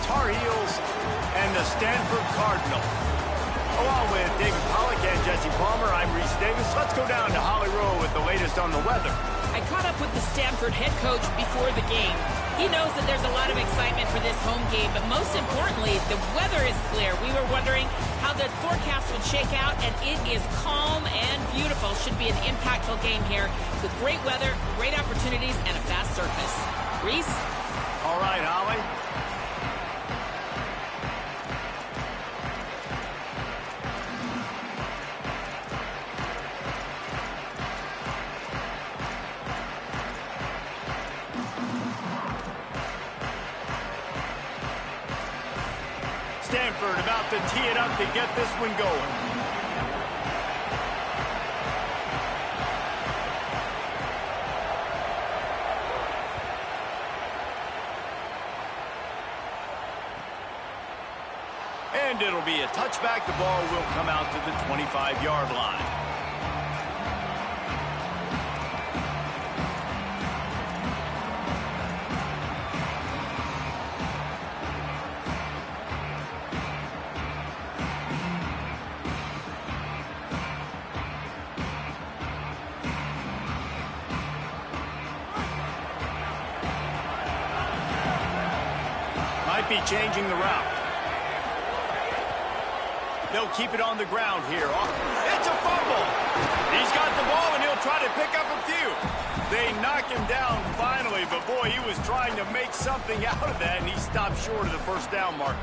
Tar Heels and the Stanford Cardinals. Along with David Pollack and Jesse Palmer, I'm Reese Davis. Let's go down to Holly Rowe with the latest on the weather. I caught up with the Stanford head coach before the game. He knows that there's a lot of excitement for this home game, but most importantly, the weather is clear. We were wondering how the forecast would shake out, and it is calm and beautiful. Should be an impactful game here with great weather, great opportunities, and a fast surface. Reese? All right, Holly. Stanford about to tee it up to get this one going. And it'll be a touchback. The ball will come out to the 25-yard line. Might be changing the route. They'll keep it on the ground here. It's a fumble. He's got the ball, and he'll try to pick up a few. They knock him down finally, but boy, he was trying to make something out of that, and he stopped short of the first down marker.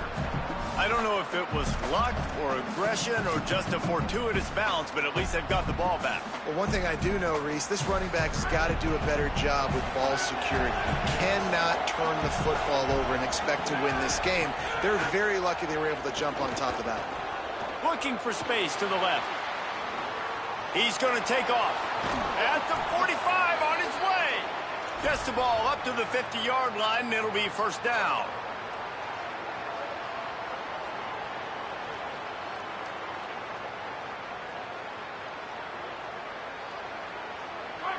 I don't know if it was luck or aggression or just a fortuitous bounce, but at least they've got the ball back. Well, one thing I do know, Reese, this running back has got to do a better job with ball security. You cannot turn the football over and expect to win this game. They're very lucky they were able to jump on top of that. Looking for space to the left. He's going to take off. At the 45 on his way. Gets the ball up to the 50-yard line, and it'll be first down.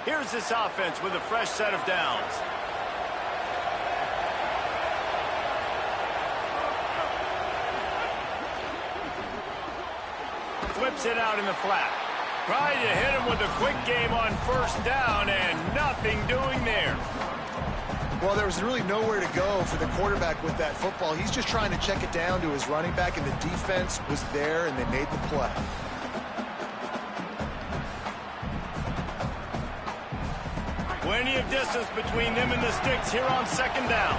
Here's this offense with a fresh set of downs. Flips it out in the flat. Trying to hit him with a quick game on first down, and nothing doing there. Well, there was really nowhere to go for the quarterback with that football. He's just trying to check it down to his running back, and the defense was there, and they made the play. Plenty of distance between them and the sticks here on second down.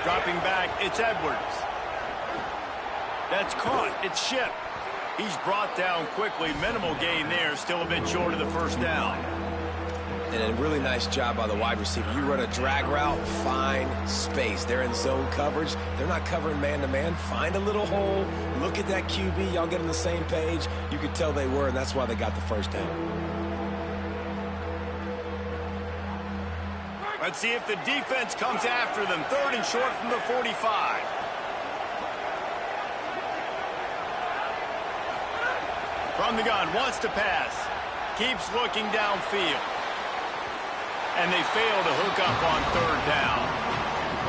Dropping back, it's Edwards. That's caught. It's Ship. He's brought down quickly. Minimal gain there. Still a bit short of the first down. And a really nice job by the wide receiver. You run a drag route, find space. They're in zone coverage. They're not covering man-to-man. Find a little hole. Look at that QB. Y'all get on the same page. You could tell they were, and that's why they got the first down. Let's see if the defense comes after them. Third and short from the 45. From the gun, wants to pass. Keeps looking downfield. And they fail to hook up on third down.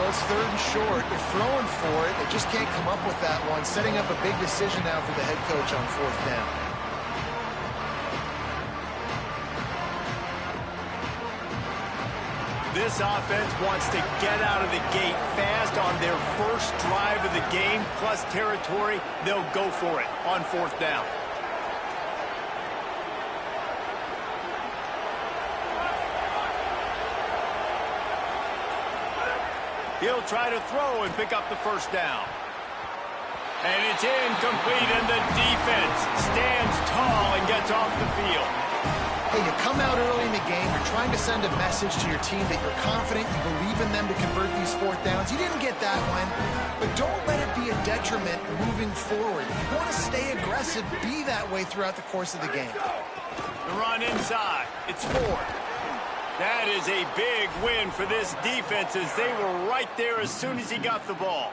Well, it's third and short. They're throwing for it. They just can't come up with that one. Setting up a big decision now for the head coach on fourth down. This offense wants to get out of the gate fast on their first drive of the game, plus territory. They'll go for it on fourth down. He'll try to throw and pick up the first down. And it's incomplete, and the defense stands tall and gets off the field. Hey, you come out early in the game, you're trying to send a message to your team that you're confident, you believe in them to convert these fourth downs. You didn't get that one, but don't let it be a detriment moving forward. You want to stay aggressive, be that way throughout the course of the game. The run inside. It's fourth. That is a big win for this defense as they were right there as soon as he got the ball.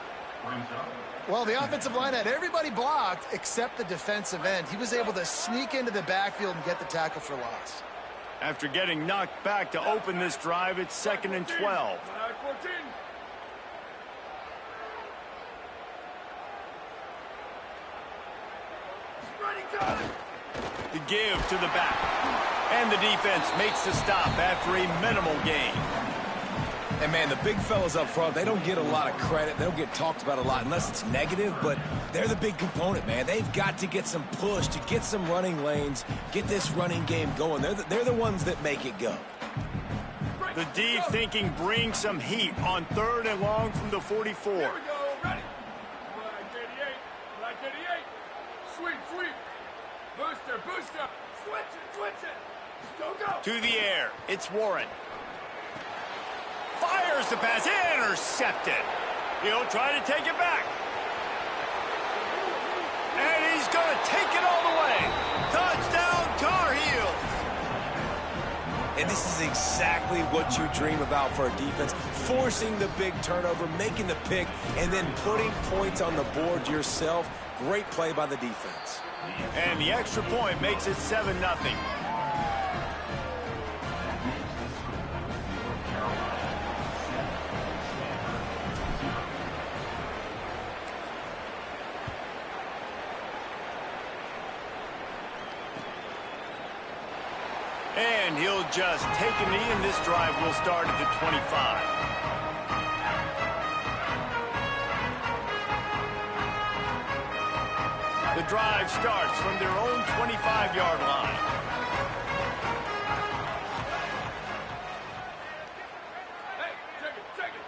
Well, the offensive line had everybody blocked except the defensive end. He was able to sneak into the backfield and get the tackle for loss. After getting knocked back to open this drive, it's 2nd and 12. The give to the back. And the defense makes the stop after a minimal gain. And, man, the big fellas up front, they don't get a lot of credit. They don't get talked about a lot unless it's negative, but they're the big component, man. They've got to get some push, to get some running lanes, get this running game going. They're the ones that make it go. The D thinking bring some heat on 3rd and long from the 44. Here we go, ready? Black 88, sweep. Booster, switch it. Go. To the air, it's Warren. Fires the pass, intercepted. He'll try to take it back. And he's going to take it all the way. Touchdown, Tar Heels. And this is exactly what you dream about for a defense, forcing the big turnover, making the pick, and then putting points on the board yourself. Great play by the defense. And the extra point makes it 7-0. And he'll just take a knee, and this drive will start at the 25. The drive starts from their own 25-yard line. Hey, take it.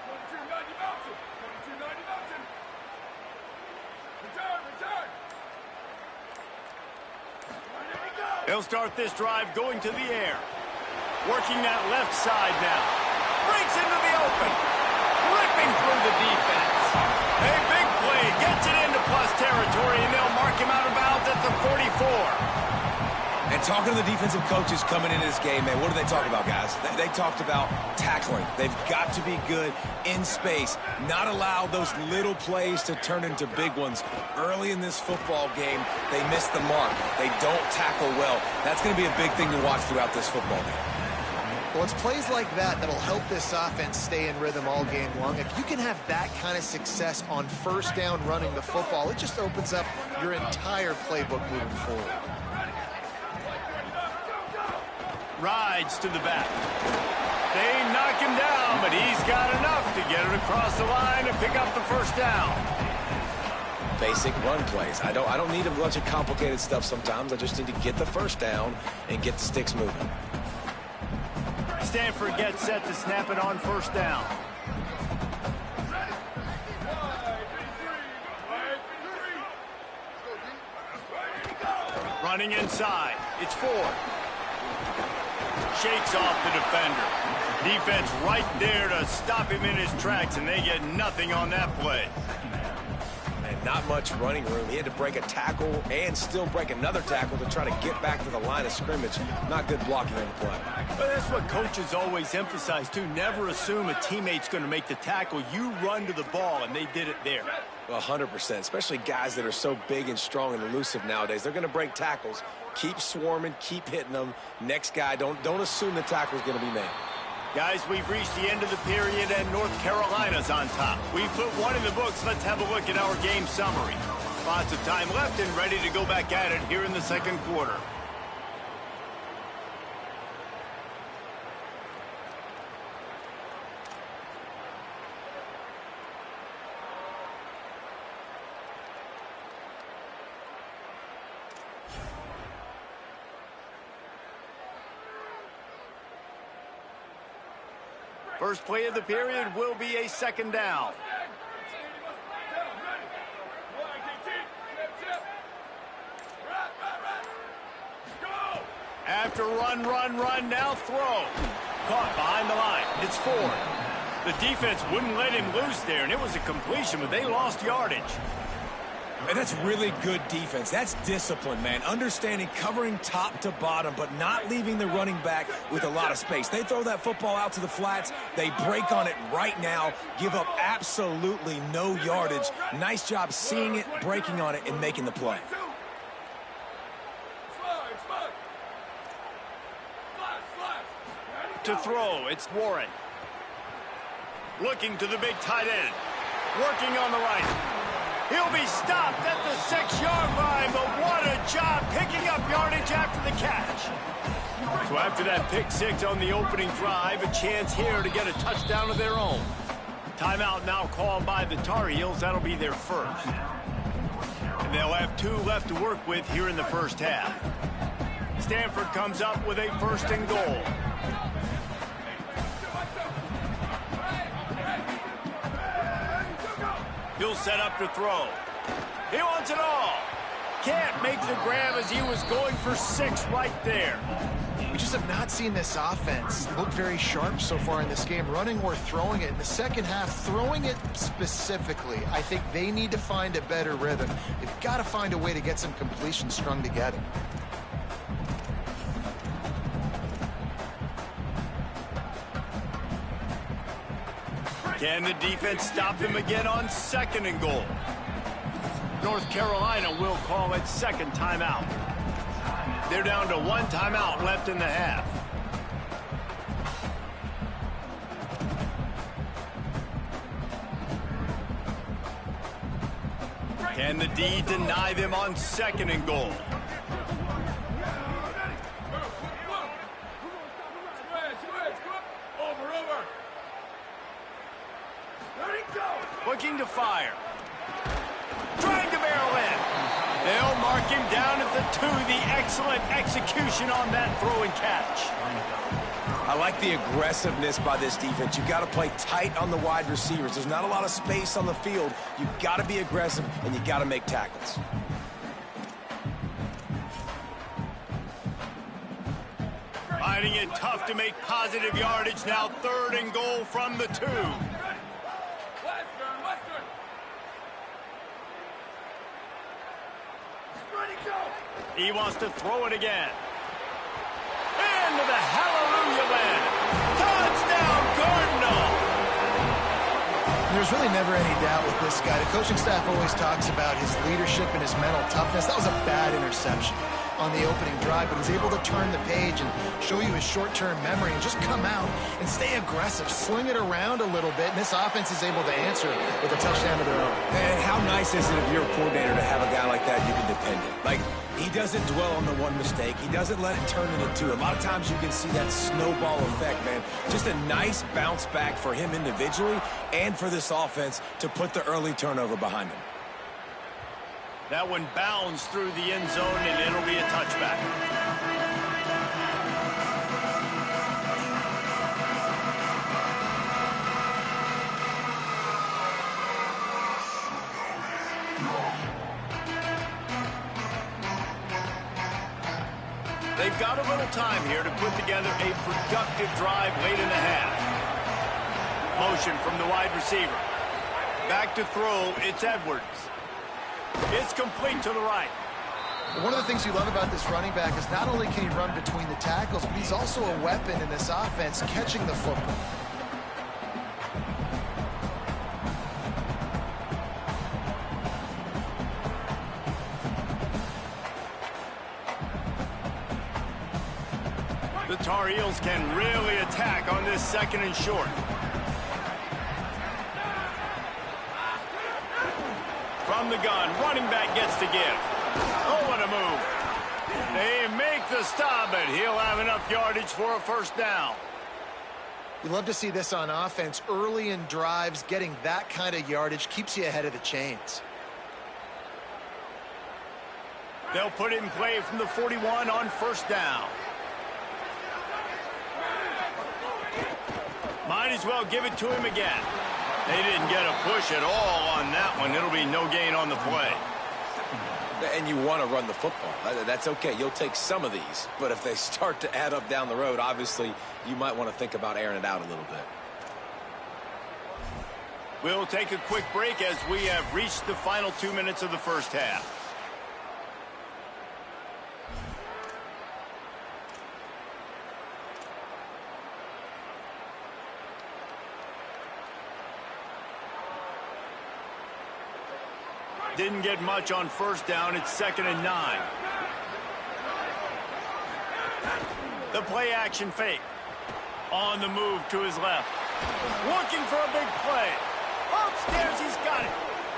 2290 Mountain. Return. They'll start this drive going to the air. Working that left side now. Breaks into the open. Ripping through the defense. A big play. Gets it into plus territory, and they'll mark him out of bounds at the 44. And talking to the defensive coaches coming into this game, man, what do they talk about, guys? They talked about tackling. They've got to be good in space, not allow those little plays to turn into big ones. Early in this football game, they miss the mark. They don't tackle well. That's going to be a big thing to watch throughout this football game. Well, it's plays like that that'll help this offense stay in rhythm all game long. If you can have that kind of success on first down running the football, it just opens up your entire playbook moving forward. Rides to the back. They knock him down, but he's got enough to get it across the line and pick up the first down. Basic run plays. I don't need a bunch of complicated stuff sometimes. I just need to get the first down and get the sticks moving. Stanford gets set to snap it on first down. Running inside. It's Ford. Shakes off the defender. Defense right there to stop him in his tracks, and they get nothing on that play. And not much running room. He had to break a tackle and still break another tackle to try to get back to the line of scrimmage. Not good blocking on the play. But that's what coaches always emphasize, too. Never assume a teammate's going to make the tackle. You run to the ball, and they did it there. 100%, especially guys that are so big and strong and elusive nowadays. They're going to break tackles. Keep swarming, keep hitting them. Next guy, don't assume the tackle's going to be made. Guys, we've reached the end of the period, and North Carolina's on top. We've put one in the books. Let's have a look at our game summary. Lots of time left and ready to go back at it here in the second quarter. First play of the period will be a second down. After run, now throw. Caught behind the line. It's Ford. The defense wouldn't let him loose there, and it was a completion, but they lost yardage. And that's really good defense. That's discipline, man. Understanding, covering top to bottom, but not leaving the running back with a lot of space. They throw that football out to the flats. They break on it right now, give up absolutely no yardage. Nice job seeing it, breaking on it, and making the play. To throw, it's Warren. Looking to the big tight end. Working on the right. He'll be stopped at the 6-yard line, but what a job picking up yardage after the catch. So after that pick six on the opening drive, a chance here to get a touchdown of their own. Timeout now called by the Tar Heels. That'll be their first. And they'll have 2 left to work with here in the first half. Stanford comes up with a 1st and goal. He'll set up to throw. He wants it all. Can't make the grab as he was going for 6 right there. We just have not seen this offense look very sharp so far in this game, running or throwing it. In the second half, throwing it specifically, I think they need to find a better rhythm. They've got to find a way to get some completions strung together. Can the defense stop them again on 2nd and goal? North Carolina will call it 2nd timeout. They're down to 1 timeout left in the half. Can the D deny them on 2nd and goal? Looking to fire. Trying to barrel in. They'll mark him down at the 2. The excellent execution on that throw and catch. I like the aggressiveness by this defense. You've got to play tight on the wide receivers. There's not a lot of space on the field. You've got to be aggressive, and you've got to make tackles. Finding it tough to make positive yardage. Now 3rd and goal from the 2. He wants to throw it again. Into the hallelujah land. Touchdown, Cardinal! There's really never any doubt with this guy. The coaching staff always talks about his leadership and his mental toughness. That was a bad interception on the opening drive, but he's able to turn the page and show you his short-term memory and just come out and stay aggressive, sling it around a little bit, and this offense is able to answer with a touchdown of their own. And how nice is it if you're a coordinator to have a guy like that you can depend on? Like, he doesn't dwell on the one mistake. He doesn't let it turn into 2. A lot of times you can see that snowball effect, man. Just a nice bounce back for him individually and for this offense to put the early turnover behind him. That one bounds through the end zone, and it'll be a touchback. They've got a little time here to put together a productive drive late in the half. Motion from the wide receiver. Back to throw, it's Edwards. It's complete to the right. One of the things you love about this running back is not only can he run between the tackles, but he's also a weapon in this offense, catching the football. The Tar Heels can really attack on this 2nd and short. From the gun, running back gets to give. Oh, what a move. They make the stop, but he'll have enough yardage for a 1st down. You love to see this on offense. Early in drives, getting that kind of yardage keeps you ahead of the chains. They'll put it in play from the 41 on 1st down. Might as well give it to him again. They didn't get a push at all on that one. It'll be no gain on the play. And you want to run the football. That's okay. You'll take some of these. But if they start to add up down the road, obviously, you might want to think about airing it out a little bit. We'll take a quick break as we have reached the final 2 minutes of the first half. Didn't get much on 1st down. It's 2nd and 9. The play action fake. On the move to his left. Looking for a big play. Upstairs, he's got it.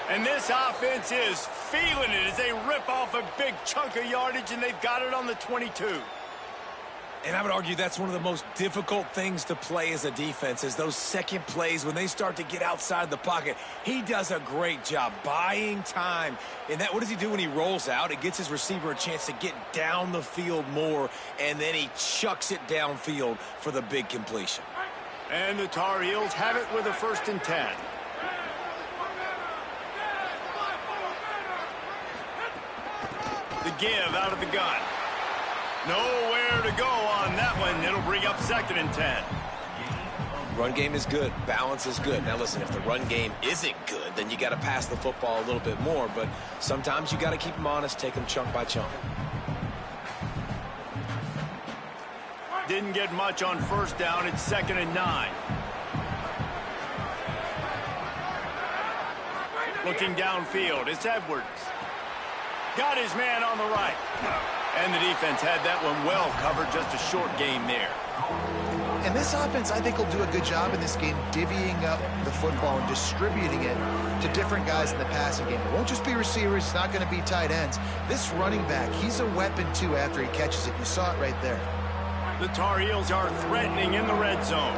And this offense is feeling it as they rip off a big chunk of yardage, and they've got it on the 22. And I would argue that's one of the most difficult things to play as a defense is those second plays when they start to get outside the pocket. He does a great job buying time. And what does he do when he rolls out? It gets his receiver a chance to get down the field more, and then he chucks it downfield for the big completion. And the Tar Heels have it with a 1st and 10. The give out of the gun. Nowhere to go on that one. It'll bring up 2nd and 10. Run game is good. Balance is good. Now, listen, if the run game isn't good, then you got to pass the football a little bit more. But sometimes you got to keep them honest, take them chunk by chunk. Didn't get much on 1st down. It's 2nd and 9. Looking downfield, it's Edwards. Got his man on the right. And the defense had that one well covered, just a short game there. And this offense, I think, will do a good job in this game divvying up the football and distributing it to different guys in the passing game. It won't just be receivers. It's not going to be tight ends. This running back, he's a weapon, too, after he catches it. You saw it right there. The Tar Heels are threatening in the red zone.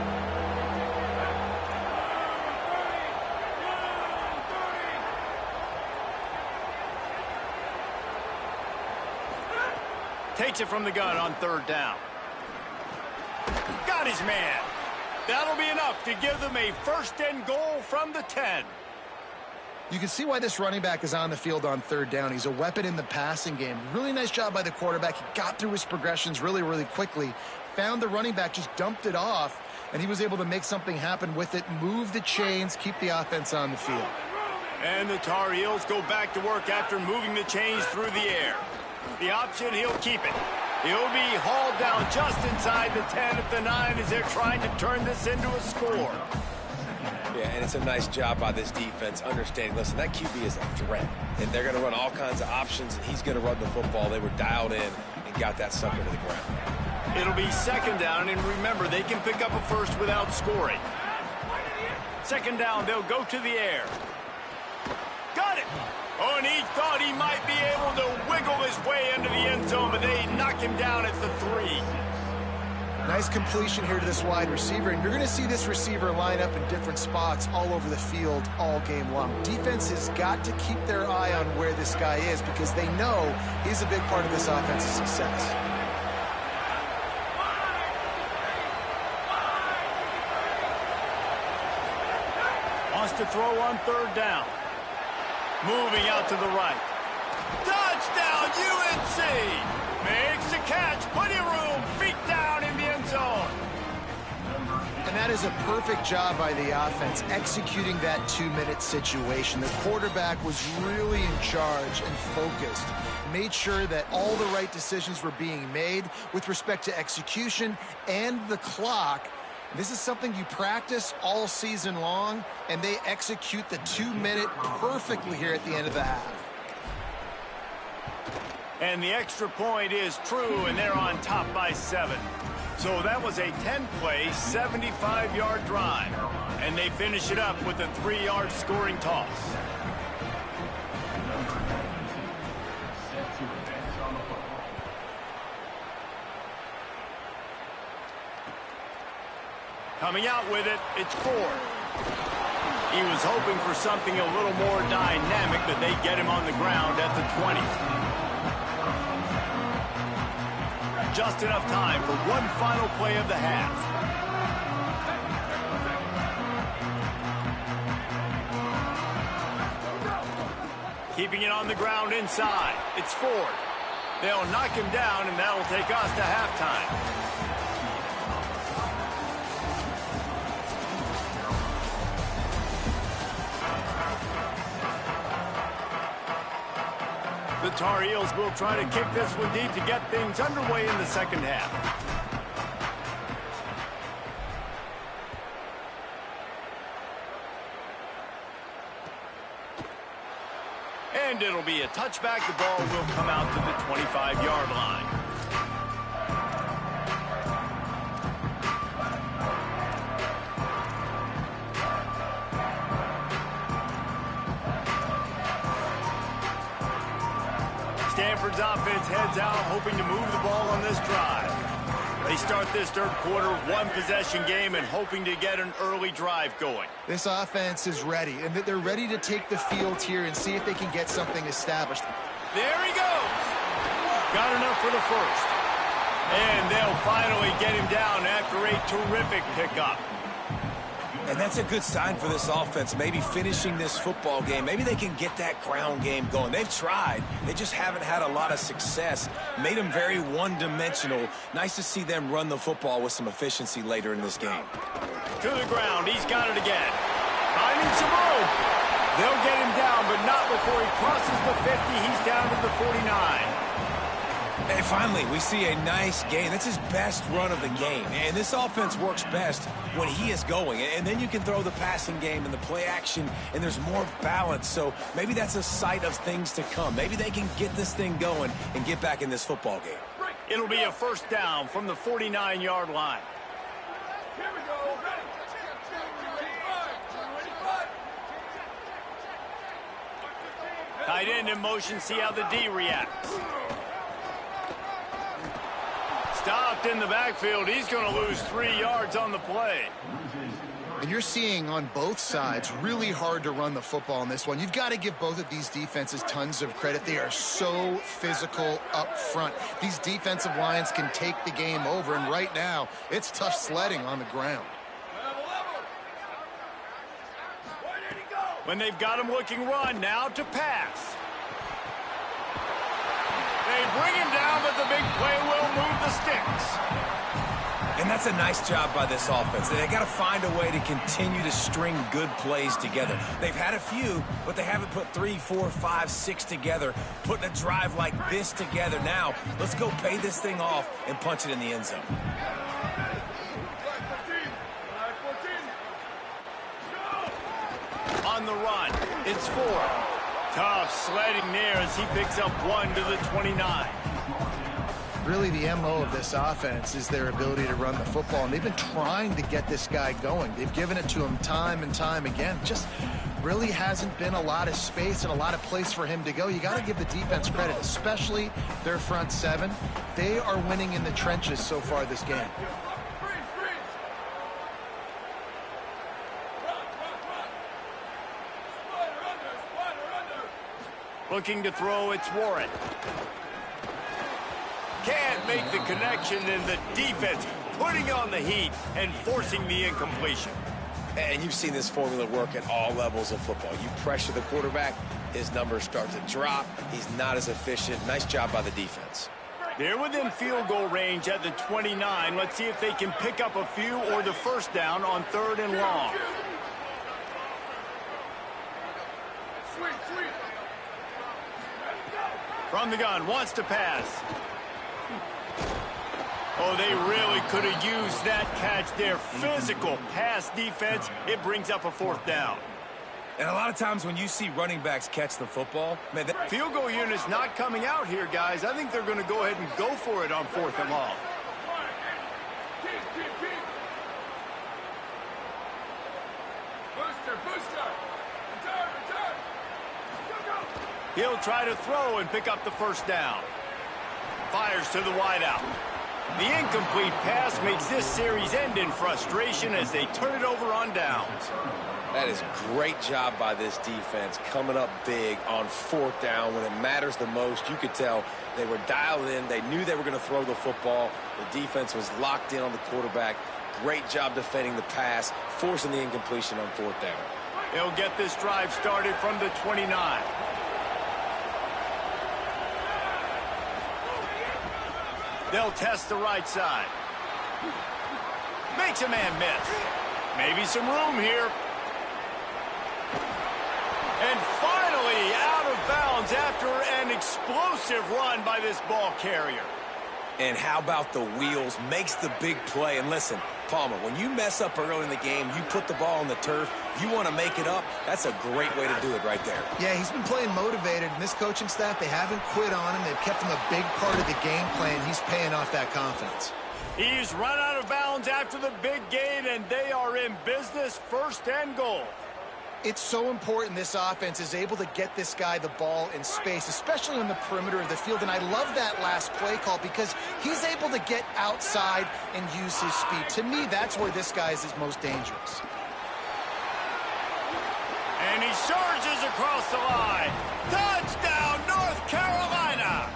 Takes it from the gun on 3rd down. Got his man. That'll be enough to give them a 1st and goal from the 10. You can see why this running back is on the field on 3rd down. He's a weapon in the passing game. Really nice job by the quarterback. He got through his progressions really, really quickly. Found the running back, just dumped it off, and he was able to make something happen with it, move the chains, keep the offense on the field. And the Tar Heels go back to work after moving the chains through the air. The option, he'll keep it. He'll be hauled down just inside the 10 at the 9 as they're trying to turn this into a score. Yeah, and it's a nice job by this defense understanding, listen, that QB is a threat, and they're going to run all kinds of options, and he's going to run the football. They were dialed in and got that sucker to the ground. It'll be 2nd down, and remember, they can pick up a 1st without scoring. 2nd down, they'll go to the air. Got it! Oh, and he thought he might be able to wiggle his way into the end zone, but they knock him down at the 3. Nice completion here to this wide receiver, and you're going to see this receiver line up in different spots all over the field all game long. Defense has got to keep their eye on where this guy is because they know he's a big part of this offense's success. Wants to throw on 3rd down. Moving out to the right. Touchdown, UNC! Makes the catch, plenty of room, feet down in the end zone. And that is a perfect job by the offense, executing that 2-minute situation. The quarterback was really in charge and focused. Made sure that all the right decisions were being made with respect to execution and the clock. This is something you practice all season long, and they execute the 2-minute perfectly here at the end of the half. And the extra point is true, and they're on top by 7. So that was a 10-play, 75-yard drive. And they finish it up with a 3-yard scoring toss. Coming out with it, it's Ford. He was hoping for something a little more dynamic, but they get him on the ground at the 20. Just enough time for one final play of the half. Keeping it on the ground inside. It's Ford. They'll knock him down, and that'll take us to halftime. The Tar Heels will try to kick this one deep to get things underway in the second half. And it'll be a touchback. The ball will come out to the 25-yard line. Stanford's offense heads out, hoping to move the ball on this drive. They start this third quarter, one-possession game, and hoping to get an early drive going. This offense is ready, and they're ready to take the field here and see if they can get something established. There he goes. Got enough for the first. And they'll finally get him down after a terrific pickup. And that's a good sign for this offense, maybe finishing this football game. Maybe they can get that ground game going. They've tried. They just haven't had a lot of success. Made them very one-dimensional. Nice to see them run the football with some efficiency later in this game. To the ground. He's got it again. Finding some room. They'll get him down, but not before he crosses the 50. He's down to the 49. And finally, we see a nice gain. That's his best run of the game. And this offense works best when he is going. And then you can throw the passing game and the play action, and there's more balance. So maybe that's a sight of things to come. Maybe they can get this thing going and get back in this football game. It'll be a first down from the 49-yard line. Here we go. Ready. 25. Tight end in motion. See how the D reacts. Stopped in the backfield. He's going to lose 3 yards on the play. And you're seeing on both sides really hard to run the football in this one. You've got to give both of these defenses tons of credit. They are so physical up front. These defensive lines can take the game over, and right now it's tough sledding on the ground. When they've got him looking run, now to pass. They bring him down, but the big play will move the sticks. And that's a nice job by this offense. They got to find a way to continue to string good plays together. They've had a few, but they haven't put 3, 4, 5, 6 together, putting a drive like this together. Now, let's go pay this thing off and punch it in the end zone. On the run, it's 4. Tough sledding there as he picks up 1 to the 29. Really, the MO of this offense is their ability to run the football, and they've been trying to get this guy going. They've given it to him time and time again. Just really hasn't been a lot of space and a lot of place for him to go. You got to give the defense credit, especially their front seven. They are winning in the trenches so far this game. Looking to throw, it's Warren. Can't make the connection, and the defense putting on the heat and forcing the incompletion. And you've seen this formula work at all levels of football. You pressure the quarterback, his numbers start to drop. He's not as efficient. Nice job by the defense. They're within field goal range at the 29. Let's see if they can pick up a few or the first down on 3rd and long. From the gun, wants to pass. Oh, they really could have used that catch there. Physical pass defense. It brings up a 4th down. And a lot of times when you see running backs catch the football, man, that Field goal unit's not coming out here, guys. I think they're going to go ahead and go for it on 4th and long. Booster. Return. Go. He'll try to throw and pick up the first down. Fires to the wideout. The incomplete pass makes this series end in frustration as they turn it over on downs. That is great job by this defense, coming up big on 4th down when it matters the most. You could tell they were dialed in. They knew they were going to throw the football. The defense was locked in on the quarterback. Great job defending the pass, forcing the incompletion on 4th down. They'll get this drive started from the 29. They'll test the right side. Makes a man miss. Maybe some room here. And finally out of bounds after an explosive run by this ball carrier. And how about the wheels? Makes the big play. And listen, Palmer, when you mess up early in the game, you put the ball on the turf, you want to make it up, that's a great way to do it right there. Yeah, he's been playing motivated, and this coaching staff, they haven't quit on him. They've kept him a big part of the game plan. He's paying off that confidence. He's run out of bounds after the big gain, and they are in business, 1st and goal. It's so important this offense is able to get this guy the ball in space, especially on the perimeter of the field. And I love that last play call because he's able to get outside and use his speed. To me, that's where this guy is his most dangerous. And he surges across the line. Touchdown, North Carolina!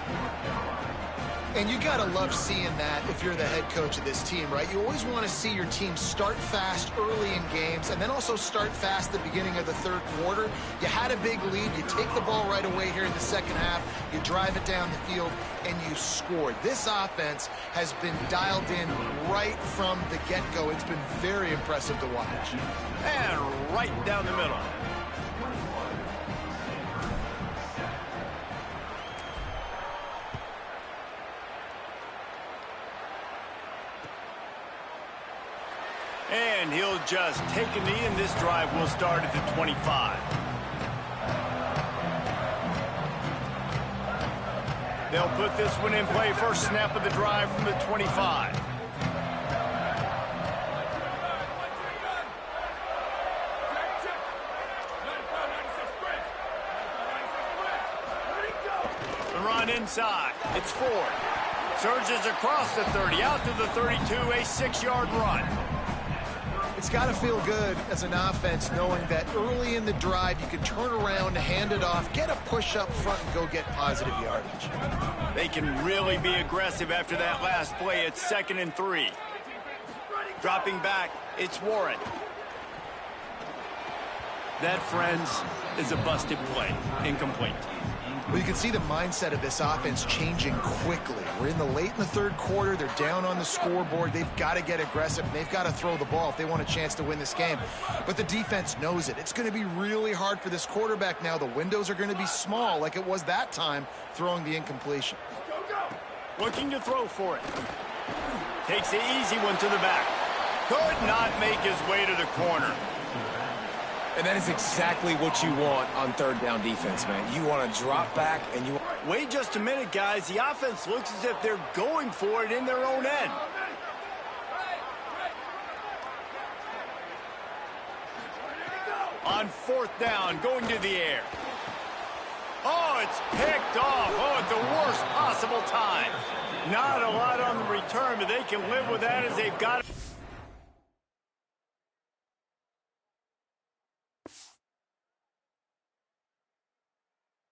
And you got to love seeing that if you're the head coach of this team, right? You always want to see your team start fast early in games and then also start fast at the beginning of the third quarter. You had a big lead. You take the ball right away here in the second half. You drive it down the field, and you scored. This offense has been dialed in right from the get-go. It's been very impressive to watch. And right down the middle. And he'll just take a knee, and this drive will start at the 25. They'll put this one in play. First snap of the drive from the 25. The run inside. It's Ford. Surges across the 30, out to the 32, a 6-yard run. It's got to feel good as an offense knowing that early in the drive you can turn around, hand it off, get a push up front, and go get positive yardage. They can really be aggressive after that last play. It's 2nd and 3. Dropping back, it's Warren. That, friends, is a busted play. Incomplete. Well, you can see the mindset of this offense changing quickly. We're in the third quarter. They're down on the scoreboard. They've got to get aggressive. They've got to throw the ball if they want a chance to win this game. But the defense knows it. It's going to be really hard for this quarterback now. The windows are going to be small like it was that time throwing the incompletion. Looking to throw for it. Takes the easy one to the back. Could not make his way to the corner. And that is exactly what you want on third down defense, man. You want to drop back and you... Wait just a minute, guys. The offense looks as if they're going for it in their own end. On 4th down, going to the air. Oh, it's picked off. Oh, at the worst possible time. Not a lot on the return, but they can live with that as they've got it.